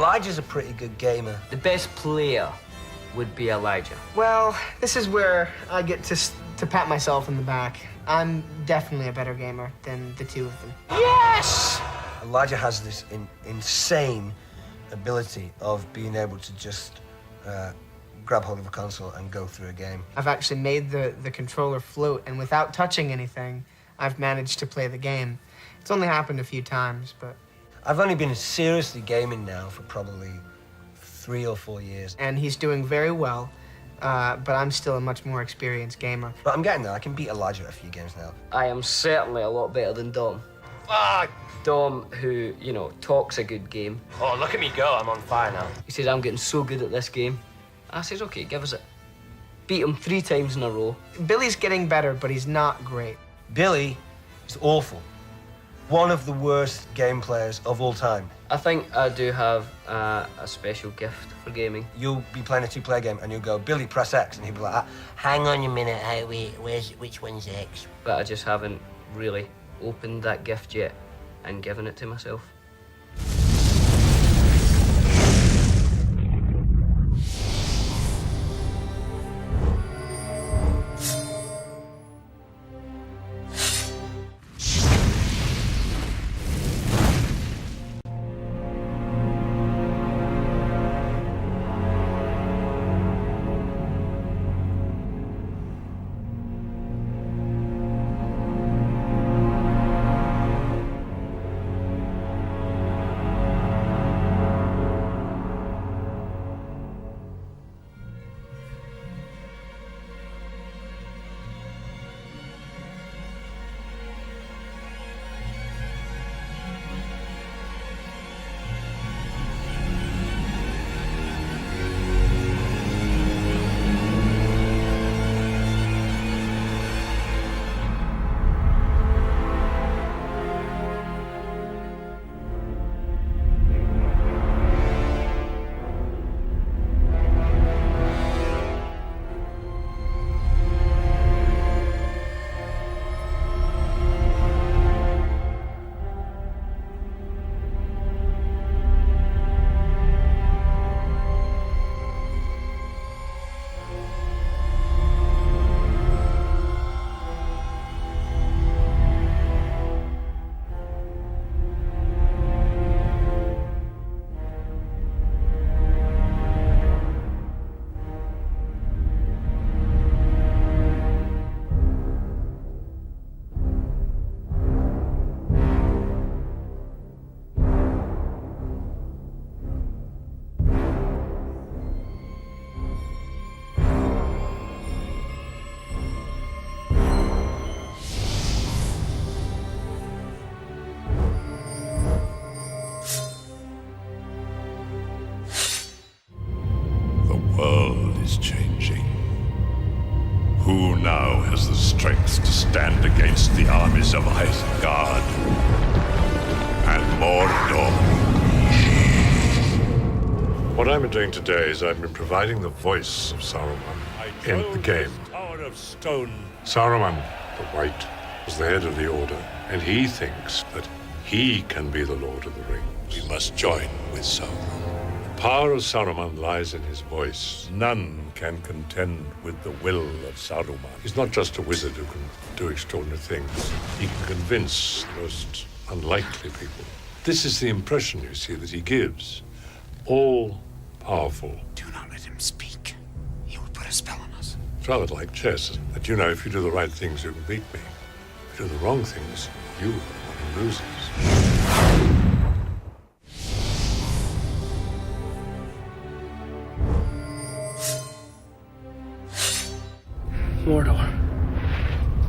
Elijah's a pretty good gamer. The best player would be Elijah. Well, this is where I get to pat myself in the back. I'm definitely a better gamer than the two of them. Yes! Elijah has this insane ability of being able to just grab hold of a console and go through a game. I've actually made the controller float, and without touching anything, I've managed to play the game. It's only happened a few times, but... I've only been seriously gaming now for probably 3 or 4 years. And he's doing very well, but I'm still a much more experienced gamer. But I'm getting there. I can beat Elijah at a few games now. I am certainly a lot better than Dom. Dom, who, you know, talks a good game. Oh, look at me go. I'm on fire now. He says, I'm getting so good at this game. I says, OK, give us it. Beat him 3 times in a row. Billy's getting better, but he's not great. Billy is awful. One of the worst game players of all time. I think I do have a special gift for gaming. You'll be playing a 2-player game and you'll go, Billy, press X, and he'll be like, hang on a minute, wait, which one's X? But I just haven't really opened that gift yet and given it to myself. Who now has the strength to stand against the armies of Isengard and Mordor? What I've been doing today is I've been providing the voice of Saruman in the game. Tower of Stone. Saruman, the White, was the head of the Order, and he thinks that he can be the Lord of the Rings. We must join with Sauron. The power of Saruman lies in his voice. None can contend with the will of Saruman. He's not just a wizard who can do extraordinary things. He can convince the most unlikely people. This is the impression, you see, that he gives. All-powerful. Do not let him speak. He will put a spell on us. It's rather like chess, isn't it? That, you know, if you do the right things, you can beat me. If you do the wrong things, you are the one who loses. Mordor.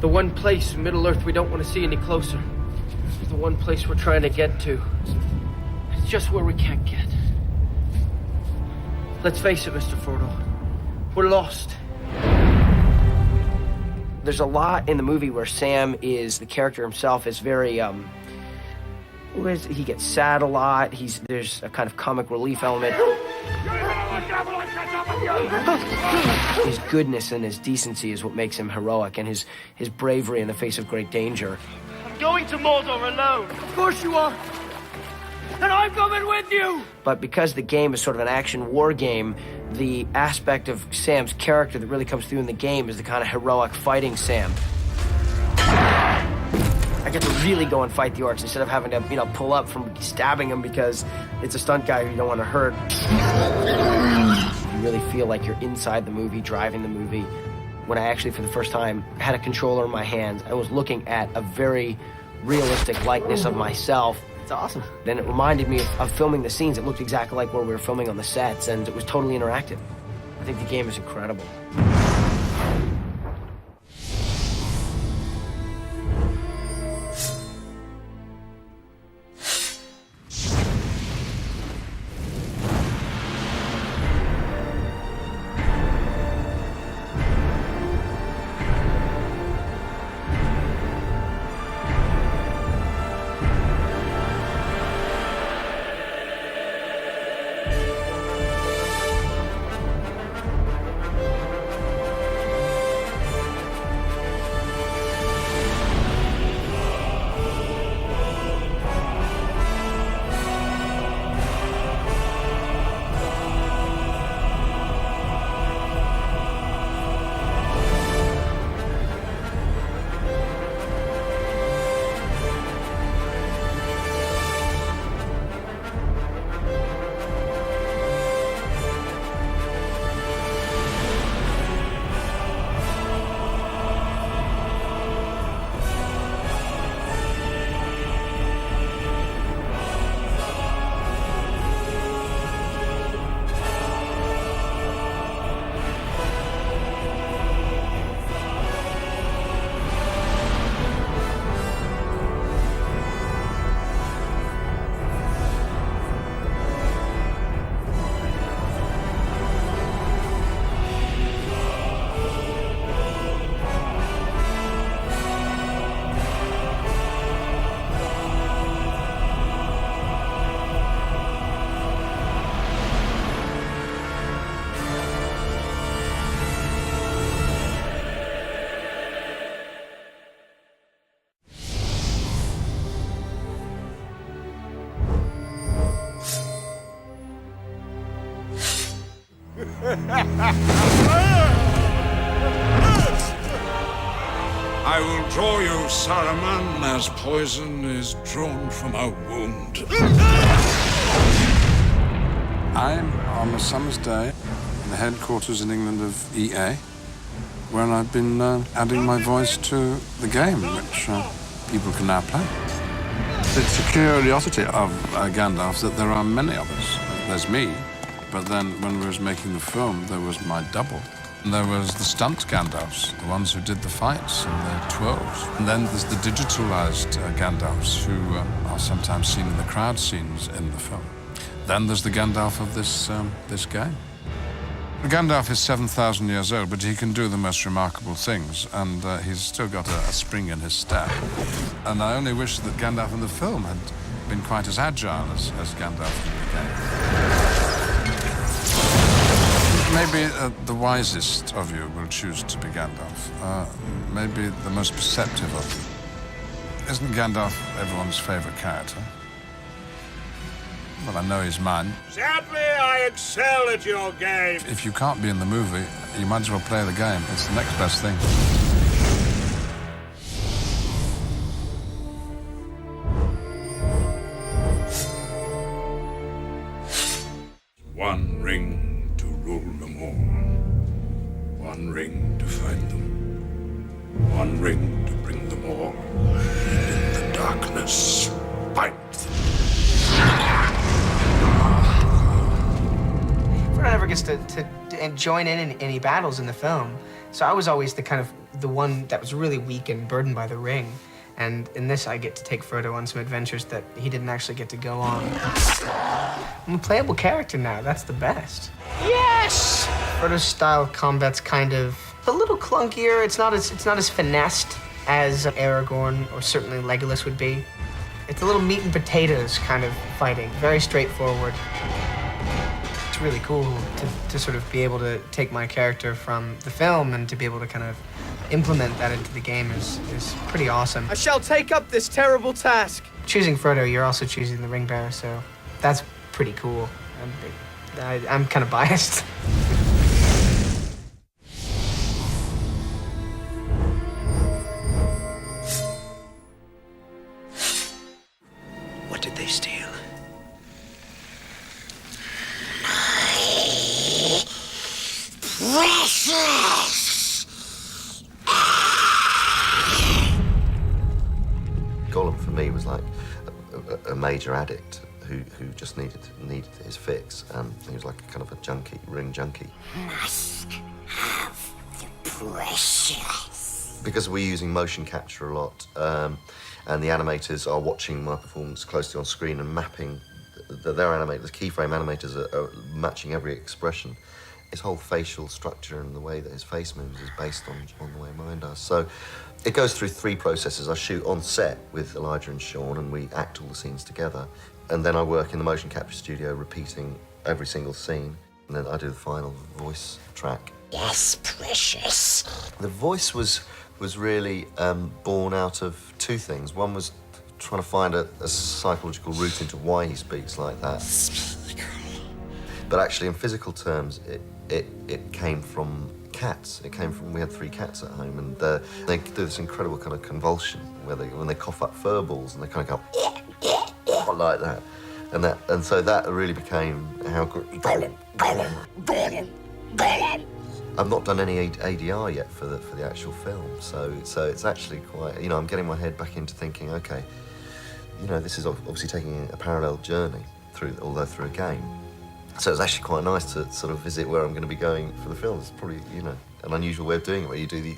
The one place in Middle-earth we don't want to see any closer. It's the one place we're trying to get to. It's just where we can't get. Let's face it, Mr. Frodo. We're lost. There's a lot in the movie where Sam is, the character himself is very, he gets sad a lot. There's a kind of comic relief element. His goodness and his decency is what makes him heroic, and his bravery in the face of great danger. I'm going to Mordor alone. Of course you are. and I'm coming with you! But because the game is sort of an action war game, the aspect of Sam's character that really comes through in the game is the kind of heroic fighting Sam. I get to really go and fight the orcs instead of having to, pull up from stabbing him because it's a stunt guy who you don't want to hurt. You really feel like you're inside the movie, driving the movie. When I actually, for the first time, had a controller in my hands, I was looking at a very realistic likeness of myself. It's awesome. Then it reminded me of filming the scenes. It looked exactly like where we were filming on the sets, and it was totally interactive. I think the game is incredible. I will draw you, Saruman, as poison is drawn from a wound. I'm on a summer's day in the headquarters in England of EA, where I've been adding my voice to the game, which people can now play. It's a curiosity of Gandalf that there are many of us. There's me, but then when we was making the film, there was my double. And there was the stunt Gandalfs, the ones who did the fights and the twirls. And then there's the digitalized Gandalfs who are sometimes seen in the crowd scenes in the film. Then there's the Gandalf of this game. Gandalf is 7,000 years old, but he can do the most remarkable things, and he's still got a spring in his step. And I only wish that Gandalf in the film had been quite as agile as Gandalf in the game. Maybe the wisest of you will choose to be Gandalf. Maybe the most perceptive of you. Isn't Gandalf everyone's favorite character? Well, I know he's mine. Sadly, I excel at your game. If you can't be in the movie, you might as well play the game. It's the next best thing. One ring to rule them all. One ring to find them. One ring to bring them all. And in the darkness, fight them. Frodo never gets to join in any battles in the film, so I was always the one that was really weak and burdened by the ring. And in this, I get to take Frodo on some adventures that he didn't actually get to go on. I'm a playable character now. That's the best. Yes! Frodo's style of combat's kind of a little clunkier. It's not as finessed as Aragorn or certainly Legolas would be. It's a little meat and potatoes kind of fighting. Very straightforward. It's really cool to sort of be able to take my character from the film and to be able to kind of implement that into the game is pretty awesome. I shall take up this terrible task. choosing Frodo, you're also choosing the ring bearer, so that's pretty cool. I'm kind of biased. What did they steal? Gollum for me was like a major addict who just needed his fix. He was like a kind of a junkie, ring junkie. Must have the precious. Because we're using motion capture a lot, and the animators are watching my performance closely on screen and mapping. Their animators, the keyframe animators are matching every expression. His whole facial structure and the way that his face moves is based on the way mine does. So it goes through 3 processes. I shoot on set with Elijah and Sean, and we act all the scenes together. And then I work in the motion capture studio repeating every single scene. And then I do the final voice track. Yes, precious. The voice was really born out of 2 things. One was trying to find a psychological route into why he speaks like that. But actually, in physical terms, it came from cats. It came from, we had 3 cats at home, and they do this incredible kind of convulsion where when they cough up fur balls and they kind of go like that. And so that really became how I've not done any ADR yet for the actual film, so it's actually quite, I'm getting my head back into thinking, okay, this is obviously taking a parallel journey although through a game. So it's actually quite nice to sort of visit where I'm going to be going for the film. It's probably, an unusual way of doing it, where you do the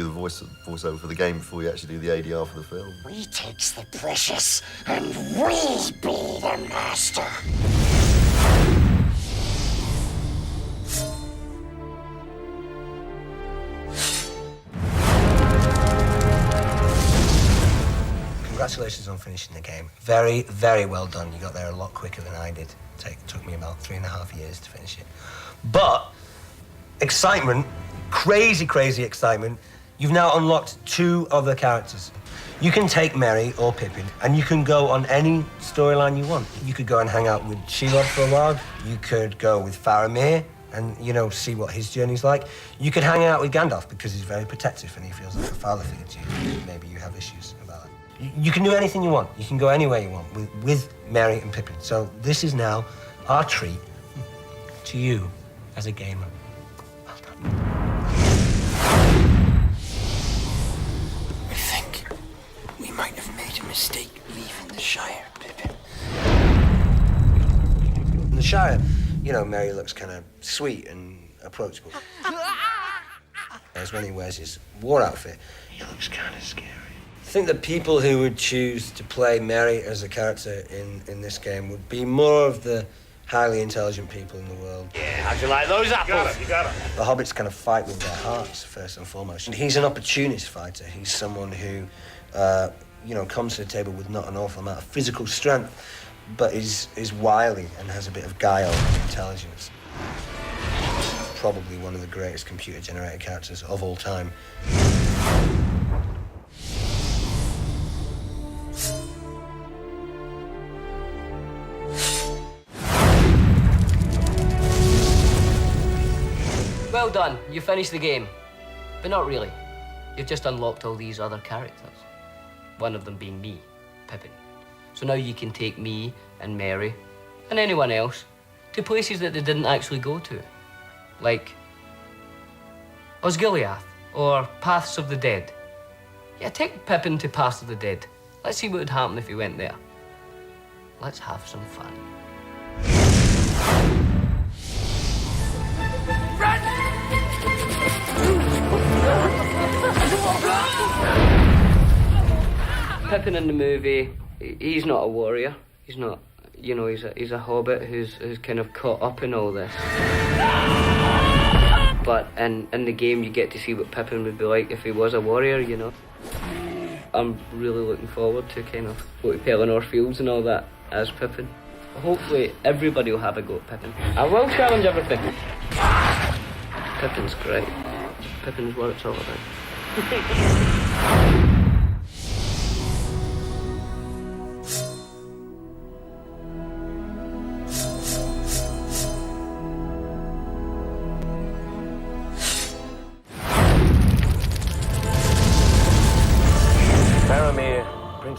voiceover for the game before you actually do the ADR for the film. We takes the precious, and we be the master. Congratulations on finishing the game. Very, very well done. You got there a lot quicker than I did. It took me about 3.5 years to finish it. But excitement, crazy, crazy excitement. You've now unlocked 2 other characters. You can take Merry or Pippin, and you can go on any storyline you want. You could go and hang out with Shelob for a while. You could go with Faramir and, see what his journey's like. You could hang out with Gandalf because he's very protective and he feels like a father figure to you. Maybe you have issues about that. You can do anything you want. You can go anywhere you want with Merry and Pippin. So this is now our treat to you as a gamer. Well done. I think we might have made a mistake leaving the Shire, Pippin. In the Shire, Merry looks kind of sweet and approachable. Whereas when he wears his war outfit, he looks kind of scary. I think the people who would choose to play Merry as a character in this game would be more of the highly intelligent people in the world. Yeah, how'd you like those apples? You got it. The hobbits kind of fight with their hearts, first and foremost. And he's an opportunist fighter. He's someone who, comes to the table with not an awful amount of physical strength, but is wily and has a bit of guile and intelligence. Probably one of the greatest computer-generated characters of all time. Well done, you finished the game. But not really. You've just unlocked all these other characters. One of them being me, Pippin. So now you can take me and Merry, and anyone else, to places that they didn't actually go to. Like Osgiliath, or Paths of the Dead. Yeah, take Pippin to Paths of the Dead. Let's see what would happen if he went there. Let's have some fun. Pippin in the movie, he's not a warrior. He's not, he's a hobbit who's kind of caught up in all this. But in the game, you get to see what Pippin would be like if he was a warrior, I'm really looking forward to kind of go to Pelennor Fields and all that as Pippin. Hopefully, everybody will have a go at Pippin. I will challenge everything. Pippin's great. Pippin's what it's all about.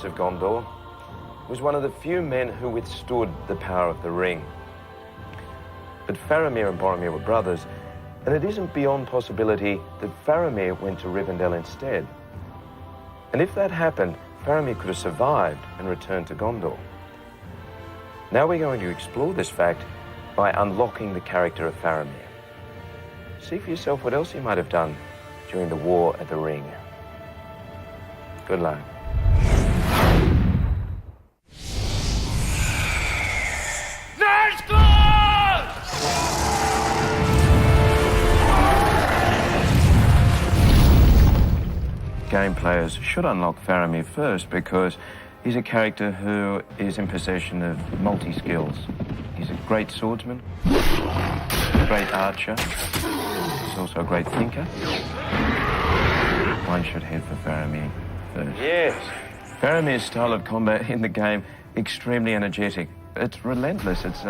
of Gondor, was one of the few men who withstood the power of the ring. But Faramir and Boromir were brothers, and it isn't beyond possibility that Faramir went to Rivendell instead. And if that happened, Faramir could have survived and returned to Gondor. Now we're going to explore this fact by unlocking the character of Faramir. See for yourself what else he might have done during the War at the Ring. Good luck. Game players should unlock Faramir first because he's a character who is in possession of multi-skills. He's a great swordsman, a great archer, he's also a great thinker. One should head for Faramir first. Yes. Faramir's style of combat in the game, extremely energetic. It's relentless. It's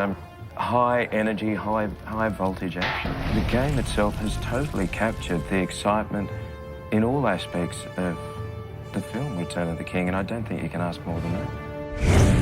high energy, high voltage action. The game itself has totally captured the excitement in all aspects of the film Return of the King, and I don't think you can ask more than that.